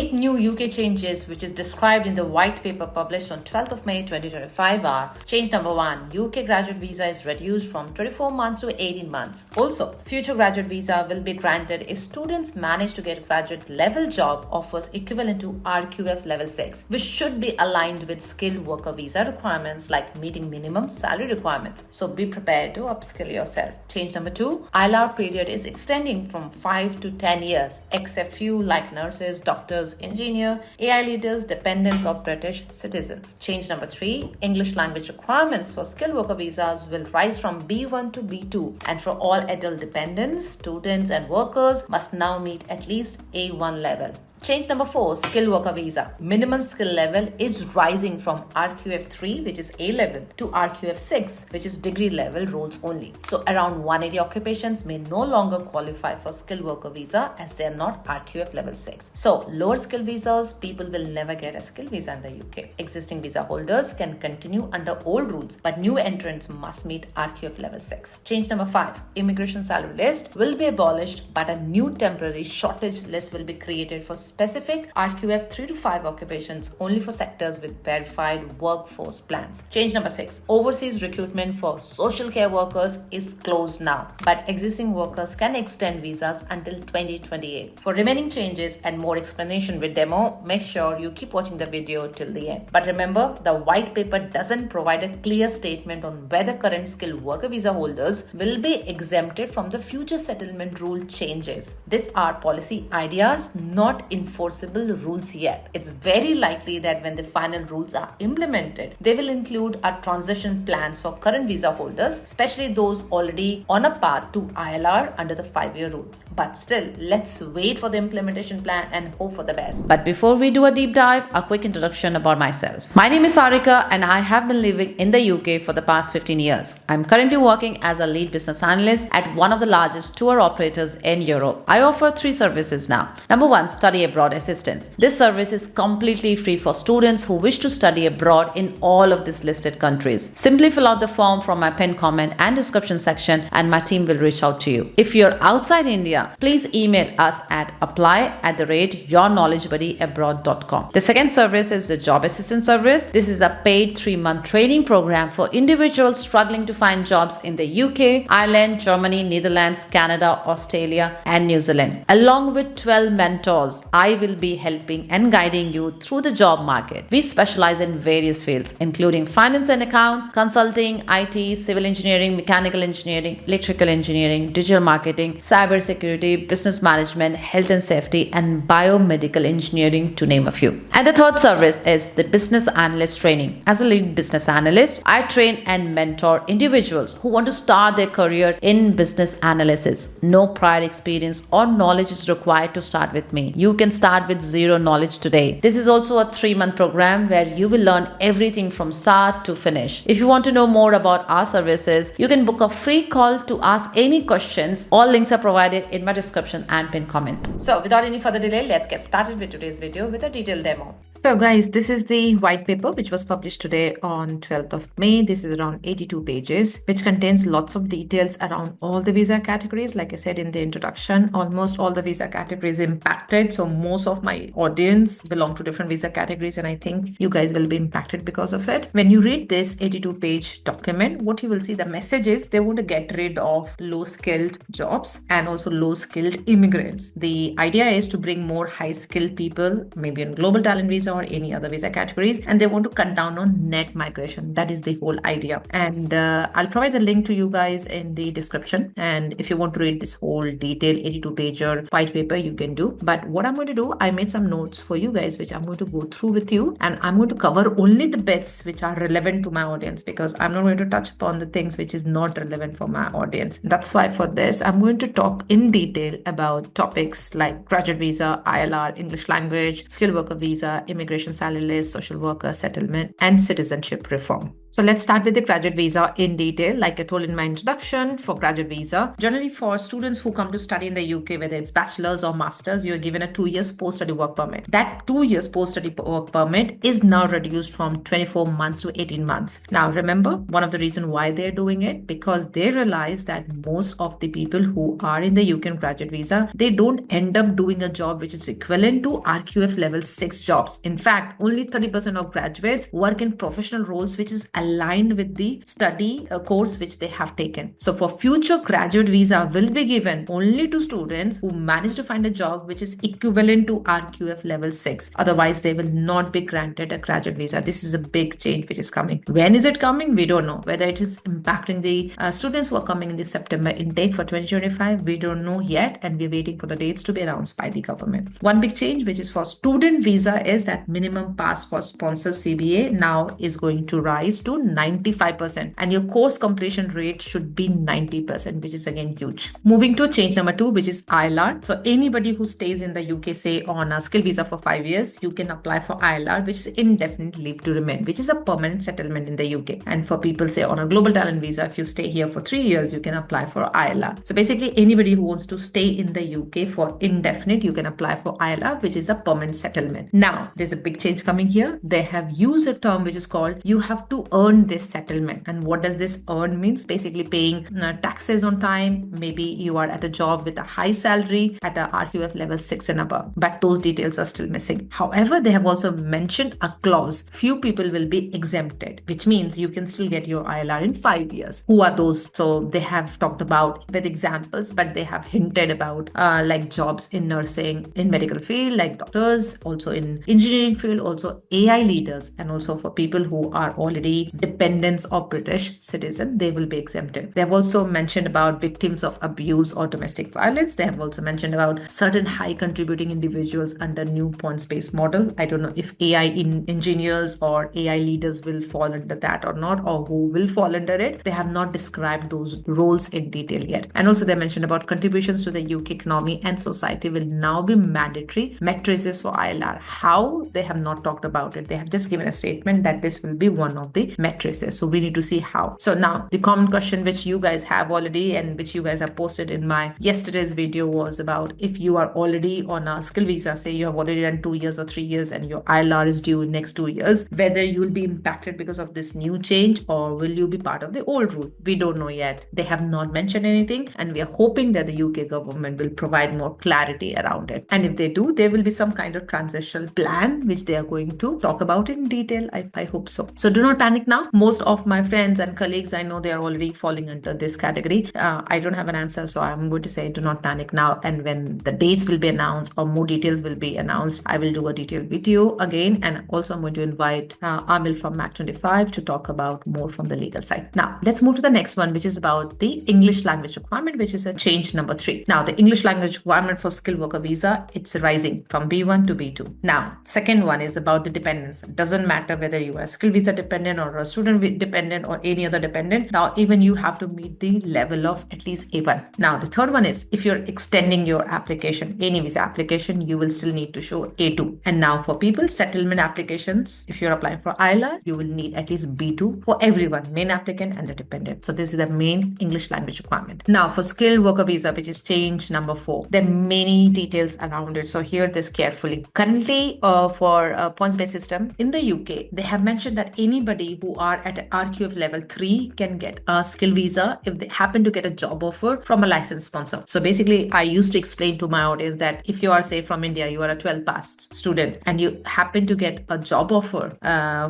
8 new UK changes which is described in the white paper published on 12th of May 2025 are: change number 1, UK graduate visa is reduced from 24 months to 18 months. Also, future graduate visa will be granted if students manage to get graduate level job offers equivalent to RQF level 6, which should be aligned with skilled worker visa requirements like meeting minimum salary requirements. So be prepared to upskill yourself. Change number 2, ILR period is extending from 5 to 10 years, except few like nurses, doctors, engineer, AI leaders, dependents or British citizens. Change number 3, English language requirements for skilled worker visas will rise from B1 to B2, and for all adult dependents, students and workers must now meet at least A1 level. Change number 4, skilled worker visa. Minimum skill level is rising from RQF 3, which is A level, to RQF 6, which is degree level roles only. So around 180 occupations may no longer qualify for skilled worker visa as they are not RQF level 6. So lower skill visas, people will never get a skilled visa in the UK. Existing visa holders can continue under old rules, but new entrants must meet RQF level 6. Change number 5, immigration salary list will be abolished, but a new temporary shortage list will be created for specific RQF 3 to 5 occupations only for sectors with verified workforce plans. Change number 6, overseas recruitment for social care workers is closed now, but existing workers can extend visas until 2028. For remaining changes and more explanation with demo, make sure you keep watching the video till the end. But remember, the white paper doesn't provide a clear statement on whether current skilled worker visa holders will be exempted from the future settlement rule changes. These are policy ideas, not enforceable rules yet. It's very likely that when the final rules are implemented, they will include a transition plans for current visa holders, especially those already on a path to ILR under the 5-year rule. But still, let's wait for the implementation plan and hope for the best. But before we do a deep dive, a quick introduction about myself. My name is Sarika and I have been living in the UK for the past 15 years. I'm currently working as a lead business analyst at one of the largest tour operators in Europe. I offer 3 services now. Number 1, study abroad assistance. This service is completely free for students who wish to study abroad in all of these listed countries. Simply fill out the form from my pinned comment and description section and my team will reach out to you. If you're outside India, please email us at apply@yourknowledgebuddyabroad.com. The second service is the job assistance service. This is a paid 3-month training program for individuals struggling to find jobs in the UK, Ireland, Germany, Netherlands, Canada, Australia, and New Zealand. Along with 12 mentors, I will be helping and guiding you through the job market. We specialize in various fields, including finance and accounts, consulting, IT, civil engineering, mechanical engineering, electrical engineering, digital marketing, cybersecurity, business management, health and safety, and biomedical engineering, to name a few. And the third service is the business analyst training. As a lead business analyst, I train and mentor individuals who want to start their career in business analysis. No prior experience or knowledge is required to start with me. You can start with zero knowledge today. This is also a 3-month program where you will learn everything from start to finish. If you want to know more about our services, you can book a free call to ask any questions. All links are provided in my description and pinned comment. So without any further delay, let's get started with today's video with a detailed demo. So guys, this is the white paper which was published today on 12th of May. This is around 82 pages, which contains lots of details around all the visa categories. Like I said in the introduction, almost all the visa categories impacted. So most of my audience belong to different visa categories, and I think you guys will be impacted because of it. When you read this 82-page document, what you will see, the message is they want to get rid of low-skilled jobs and also low-skilled immigrants. The idea is to bring more high-skilled people, maybe on global talent visa or any other visa categories, and they want to cut down on net migration. That is the whole idea. And I'll provide the link to you guys in the description. And if you want to read this whole detailed 82-pager white paper, you can do. But what I'm going to do, I made some notes for you guys, which I'm going to go through with you. And I'm going to cover only the bits which are relevant to my audience, because I'm not going to touch upon the things which is not relevant for my audience. That's why for this, I'm going to talk in detail about topics like graduate visa, ILR, English language, skilled worker visa, immigration salary list, social worker settlement, and citizenship reform. So let's start with the graduate visa in detail. Like I told in my introduction, for graduate visa, generally for students who come to study in the UK, whether it's bachelor's or master's, you're given a 2 years post-study work permit. That 2 years post-study work permit is now reduced from 24 months to 18 months. Now remember, one of the reasons why they're doing it, because they realize that most of the people who are in the UK on graduate visa, they don't end up doing a job which is equivalent to RQF level 6 jobs. In fact, only 30% of graduates work in professional roles which is aligned with the study course which they have taken. So for future, graduate visa will be given only to students who manage to find a job which is equivalent to RQF level 6. Otherwise, they will not be granted a graduate visa. This is a big change which is coming. When is it coming? We don't know. Whether it is impacting the students who are coming in the September intake for 2025, we don't know yet, and we're waiting for the dates to be announced by the government. One big change which is for student visa is that minimum pass for sponsor CBA now is going to rise to 95%, and your course completion rate should be 90%, which is again huge. Moving to change number 2, which is ILR. So anybody who stays in the UK, say on a skill visa for 5 years, you can apply for ILR, which is indefinite leave to remain, which is a permanent settlement in the UK. And for people, say on a global talent visa, if you stay here for 3 years, you can apply for ILR. So basically, anybody who wants to stay in the UK for indefinite, you can apply for ILR, which is a permanent settlement. Now, there's a big change coming here. They have used a term which is called you have to earn this settlement. And what does this earn means? Basically paying taxes on time. Maybe you are at a job with a high salary at a RQF level 6 and above, but those details are still missing. However, they have also mentioned a clause. Few people will be exempted, which means you can still get your ILR in 5 years. Who are those? So they have talked about with examples, but they have hinted about like jobs in nursing, in medical field, like doctors, also in engineering field, also AI leaders, and also for people who are already dependents of British citizen, they will be exempted. They have also mentioned about victims of abuse or domestic violence. They have also mentioned about certain high contributing individuals under new points-based model. I don't know if AI engineers or AI leaders will fall under that or not, or who will fall under it. They have not described those roles in detail yet. And also they mentioned about contributions to the UK economy and society will now be mandatory matrices for ILR. How? They have not talked about it. They have just given a statement that this will be one of the matrices. So we need to see how. So now the common question which you guys have already and which you guys have posted in my yesterday's video was about if you are already on a skill visa, say you have already done 2 years or 3 years and your ILR is due in next 2 years, whether you will be impacted because of this new change or will you be part of the old rule? We don't know yet. They have not mentioned anything, and we are hoping that the UK government will provide more clarity around it. And if they do, there will be some kind of transitional plan which they are going to talk about in detail. I hope so. So do not panic now. Most of my friends and colleagues, I know they are already falling under this category. I don't have an answer, so I'm going to say do not panic now. And when the dates will be announced or more details will be announced, I will do a detailed video again. And also I'm going to invite Amil from Mac25 to talk about more from the legal side. Now, let's move to the next one, which is about the English language requirement, which is a change number 3. Now, the English language requirement for skilled worker visa, it's rising from B1 to B2. Now, second one is about the dependents. It doesn't matter whether you are a skilled visa dependent or a student dependent or any other dependent. Now, even you have to meet the level of at least A1. Now, the third one is if you're extending your application, any visa application, you will still need to show A2. And now for people, settlement applications, if you're applying for ILR, you will need at least B2 for everyone, main applicant and the dependent. So this is the main English language requirement. Now, for skilled worker visa, which is change number 4, there are many details around it. So hear this carefully. Currently, for points-based system in the UK, they have mentioned that anybody who are at RQF level 3 can get a skill visa if they happen to get a job offer from a licensed sponsor. So basically, I used to explain to my audience that if you are, say, from India, you are a 12 passed student and you happen to get a job offer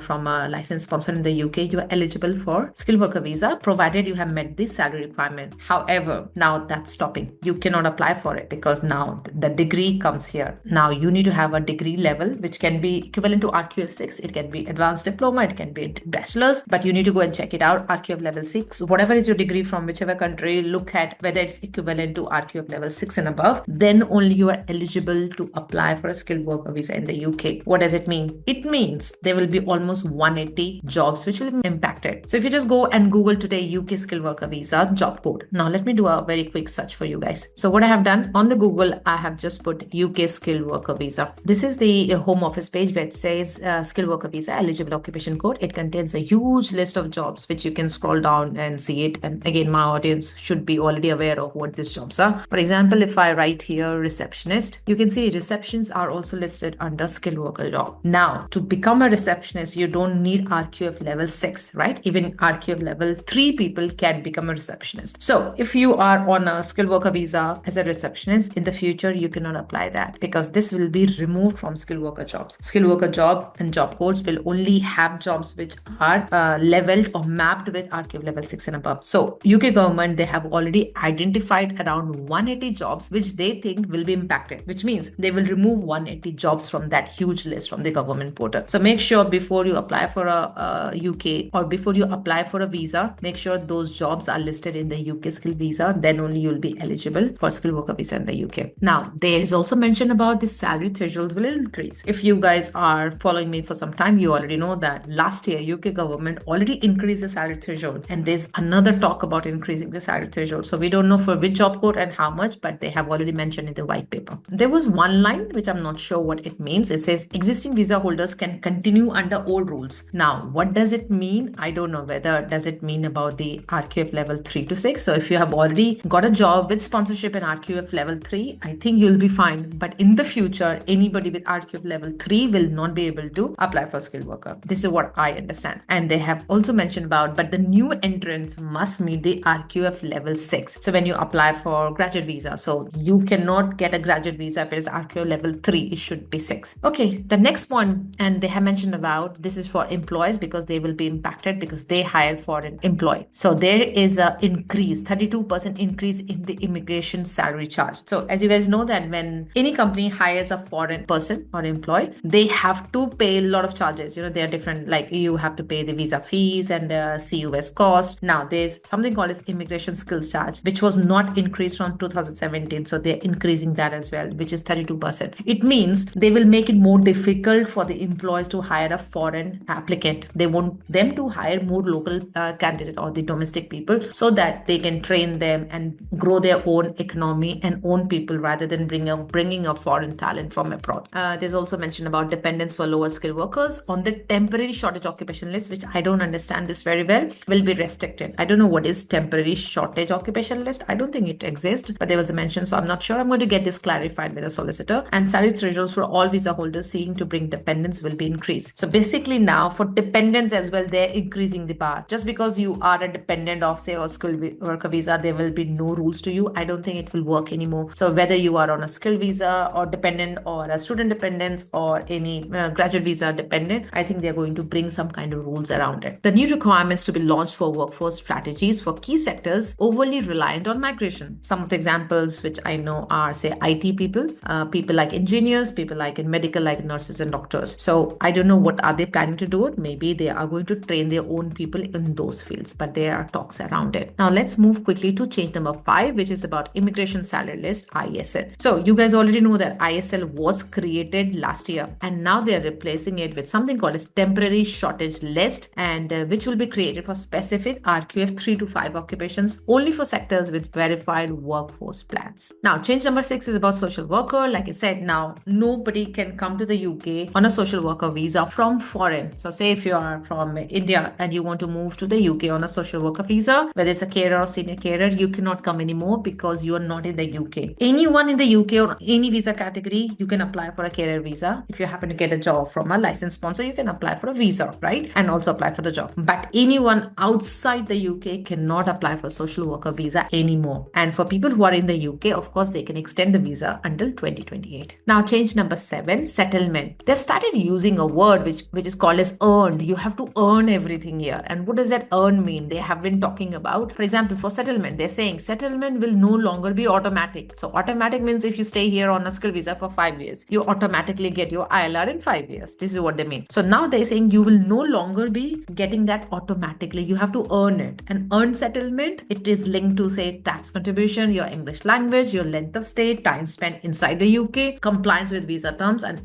from a licensed sponsor in the UK, you are eligible for skilled worker visa provided you have met the salary requirement. However, now that's stopping. You cannot apply for it because now the degree comes here. Now you need to have a degree level which can be equivalent to RQF 6. It can be advanced diploma, it can be bachelor's, but you need to go and check it out. RQF level 6, whatever is your degree from whichever country, look at whether it's equivalent to RQF level 6 and above. Then only you are eligible to apply for a skilled worker visa in the UK. What does it mean? It means there will be almost 180 jobs which will be impacted. So if you just go and Google today UK skilled worker visa job code. Now let me do a very quick search for you guys. So what I have done on the Google, I have just put UK skilled worker visa. This is the home office page where it says skilled worker visa eligible occupation code. It contains a huge list of jobs, which you can scroll down and see it. And again, my audience should be already aware of what these jobs are. For example, if I write here receptionist, you can see receptions are also listed under skilled worker job. Now, to become a receptionist, you don't need RQF level 6, right? Even RQF level 3 people can become a receptionist. So if you are on a skilled worker visa as a receptionist, in the future, you cannot apply that because this will be removed from skilled worker jobs. Skilled worker job and job codes will only have jobs which are leveled or mapped with RQF level 6 and above. So UK government, they have already identified around 180 jobs which they think will be impacted, which means they will remove 180 jobs from that huge list from the government portal. So make sure before you apply for a UK or before you apply for a visa, make sure those jobs are listed in the UK skilled visa. Then only you'll be eligible for skilled worker visa in the UK. Now, there is also mention about the salary thresholds will increase. If you guys are following me for some time, you already know that last year UK government already increased the salary threshold, and there's another talk about increasing the salary threshold. So we don't know for which job code and how much, but they have already mentioned in the white paper. There was one line which I'm not sure what it means. It says existing visa holders can continue under old rules. Now, what does it mean? I don't know whether does it mean about the RQF level 3 to 6. So if you have already got a job with sponsorship and RQF level 3, I think you'll be fine. But in the future, anybody with RQF level 3 will not be able to apply for skilled worker. This is what I understand. And they have also mentioned about, but the new entrants must meet the RQF level 6. So when you apply for graduate visa, so you cannot get a graduate visa if it is RQF level 3, it should be 6. Okay, the next point, and they have mentioned about this is for employees because they will be impacted because they hire foreign employee. So there is a increase, 32% increase in the immigration salary charge. So as you guys know that when any company hires a foreign person or employee, they have to pay a lot of charges. They are different, like you have to pay the visa fees and CUS cost. Now there's something called as immigration skills charge, which was not increased from 2017. So they're increasing that as well, which is 32%. It means they will make it more difficult for the employees to hire a foreign applicant. They want them to hire more local candidate or the domestic people so that they can train them and grow their own economy and own people rather than bringing a foreign talent from abroad. There's also mention about dependents for lower skilled workers on the temporary shortage occupation list, which I don't understand this very well, will be restricted. I don't know what is temporary shortage occupation list. I don't think it exists, but there was a mention, so I'm not sure. I'm going to get this clarified with a solicitor. And salary thresholds for all visa holders seeking to bring dependents will be increased. So basically now for dependents as well, they're increasing the bar. Just because you are a dependent of say a skilled worker visa, there will be no rules to you. I don't think it will work anymore. So whether you are on a skilled visa or dependent or a student dependent or any graduate visa dependent, I think they're going to bring some kind of rules around it. The new requirements to be launched for workforce strategies for key sectors overly reliant on migration. Some of the examples which I know are say IT people, people like engineers, people like in medical, like nurses and doctors. So I don't know what are they planning to do it. Maybe they are going to train their own people in those fields, but there are talks around it. Now let's move quickly to change number 5, which is about immigration salary list, ISL. So you guys already know that ISL was created last year and now they're replacing it with something called as temporary shortage list, and which will be created for specific RQF 3 to 5 occupations only for sectors with verified workforce plans. Now change number 6 is about social worker. Like I said, now nobody can come to the UK on a social worker visa from foreign. So say if you are from India and you want to move to the UK on a social worker visa, whether it's a carer or senior carer, you cannot come anymore because you are not in the UK. Anyone in the UK or any visa category, you can apply for a carer visa. If you happen to get a job from a licensed sponsor, you can apply for a visa, right? And also apply for the job. But anyone outside the UK cannot apply for social worker visa anymore. And for people who are in the UK, of course, they can extend the visa until 2028. Now change number 7, settlement. They've started using a word which is called as earned. You have to earn everything here. And what does that earn mean? They have been talking about, for example, for settlement, they're saying settlement will no longer be automatic. So automatic means if you stay here on a skill visa for 5 years, you automatically get your ILR in 5 years. This is what they mean. So now they're saying you will no longer be getting that automatically. You have to earn it. And earned settlement, it is linked to say tax contribution, your English language, your length of stay, time spent inside the UK, compliance with visa terms, and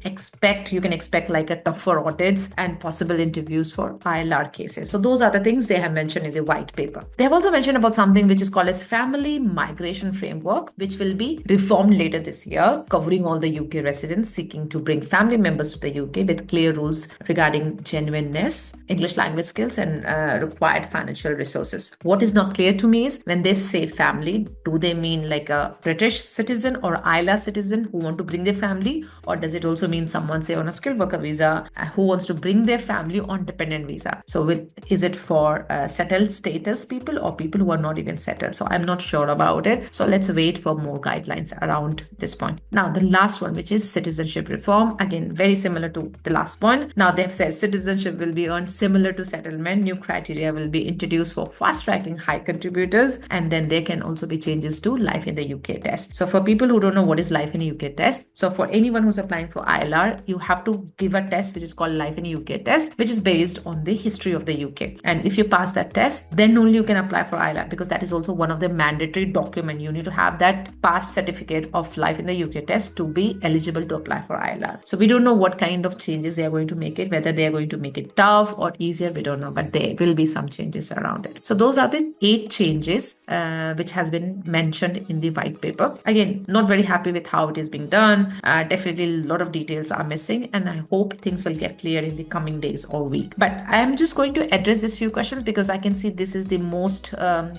you can expect like a tougher audits and possible interviews for ILR cases. So those are the things they have mentioned in the white paper. They have also mentioned about something which is called as family migration framework, which will be reformed later this year, covering all the UK residents seeking to bring family members to the UK with clear rules regarding genuineness, skills, English language skills, and required financial resources. What is not clear to me is when they say family, do they mean like a British citizen or ILR citizen who want to bring their family, or does it also mean someone, say, on a skilled worker visa who wants to bring their family on dependent visa? So is it for settled status people or people who are not even settled? So I'm not sure about it. So let's wait for more guidelines around this point. Now, the last one, which is citizenship reform. Again, very similar to the last point. Now, they've said citizenship will be earned similar to settlement. New criteria will be introduced for fast-tracking high contributors, and then there can also be changes to life in the UK test. So for people who don't know what is life in the UK test, so for anyone who's applying for ILR, you have to give a test which is called life in the UK test, which is based on the history of the UK. And if you pass that test, then only you can apply for ILR, because that is also one of the mandatory documents. You need to have that pass certificate of life in the UK test to be eligible to apply for ILR. So we don't know what kind of changes they are going to make it, whether they are going to make it tough or easier, we don't know, but there will be some changes around it. So those are the 8 changes which has been mentioned in the white paper. Again, not very happy with how it is being done. Definitely a lot of details are missing, and I hope things will get clear in the coming days or week. But I am just going to address these few questions because I can see this is the most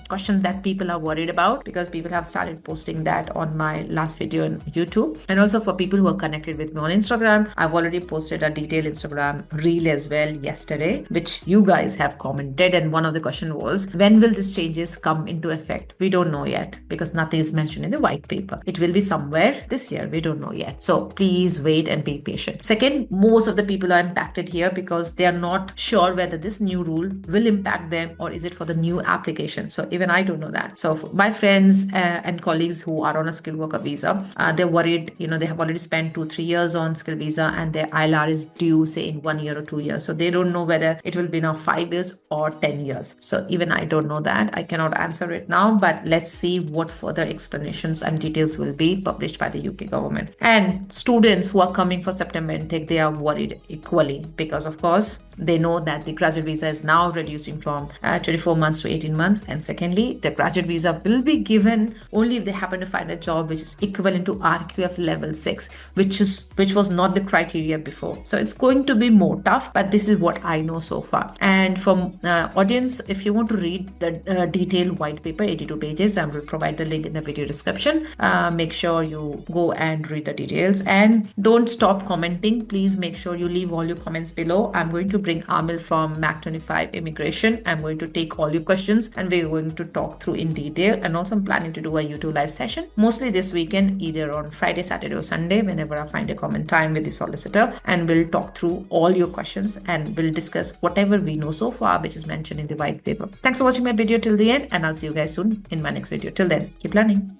questions that people are worried about, because people have started posting that on my last video on YouTube. And also for people who are connected with me on Instagram, I've already posted a detailed Instagram reel as well yesterday, which you guys have commented. And one of the question was, when will these changes come into effect? We don't know yet, because nothing is mentioned in the white paper. It will be somewhere this year. We don't know yet. So please wait and be patient. Second, most of the people are impacted here because they are not sure whether this new rule will impact them or is it for the new application. So even I don't know that. So my friends and colleagues who are on a skilled worker visa, they're worried, they have already spent 2-3 years on skilled visa and their ILR is due, say, in 1 year or 2 years. So they don't know whether it will be now 5 years or 10 years. So even I don't know that. I cannot answer it now, but let's see what further explanations and details will be published by the UK government. And students who are coming for September intake, they are worried equally, because of course they know that the graduate visa is now reducing from 24 months to 18 months. And secondly, the graduate visa will be given only if they happen to find a job which is equivalent to RQF level 6, which was not the criteria before. So it's going to be more tough, but this is what I know so far. And from audience, if you want to read the detailed white paper, 82 pages, I will provide the link in the video description. Make sure you go and read the details, and don't stop commenting. Please make sure you leave all your comments below. I'm going to bring Amil from Mac25 Immigration. I'm going to take all your questions and we're going to talk through in detail. And also I'm planning to do a YouTube live session, mostly this weekend, either on Friday, Saturday or Sunday, whenever I find a common time with the solicitor, and we'll talk through all your questions and we'll discuss whatever we know so far, which is mentioned in the white paper. Thanks for watching my video till the end, and I'll see you guys soon in my next video. Till then, keep learning.